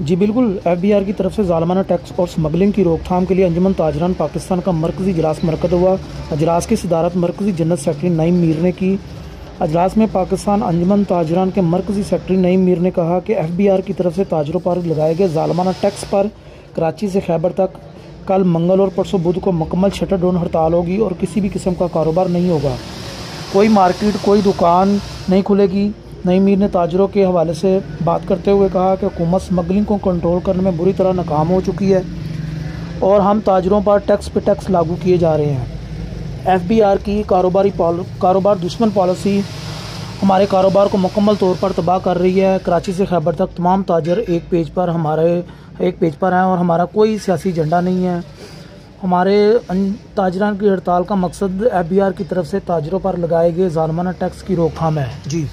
जी बिल्कुल, FBI की तरफ से ज़ालिमाना टैक्स और स्मगलिंग की रोकथाम के लिए अंजुमन ताजरान पाकिस्तान का मरकज़ी इजलास मुनक़्क़द हुआ। अजलास की सदारत मरकज़ी जनरल सेक्रेटरी नईम मीर ने की। अजलास में पाकिस्तान अंजुमन ताजरान के मरकज़ी सेक्रेटरी नईम मीर ने कहा कि FBI की तरफ से ताजरों पर लगाए गए ज़ालिमाना टैक्स पर कराची से खैबर तक कल मंगल और परसों बुध को मुकम्मल शटर डाउन हड़ताल होगी और किसी भी किस्म का कारोबार नहीं होगा। कोई मार्केट, कोई दुकान नहीं खुलेगी। नईम मीर ने ताजरों के हवाले से बात करते हुए कहा कि हुकूमत स्मगलिंग को कंट्रोल करने में बुरी तरह नाकाम हो चुकी है और हम ताजरों पर टैक्स पे टैक्स लागू किए जा रहे हैं। FBI की कारोबार दुश्मन पॉलिसी हमारे कारोबार को मुकम्मल तौर पर तबाह कर रही है। कराची से खैबर तक तमाम ताजर एक पेज पर हैं और हमारा कोई सियासी एजेंडा नहीं है। हमारे ताजरान की हड़ताल का मकसद FBI की तरफ से ताजरों पर लगाए गए ज़ालिमाना टैक्स की रोकथाम है। जी।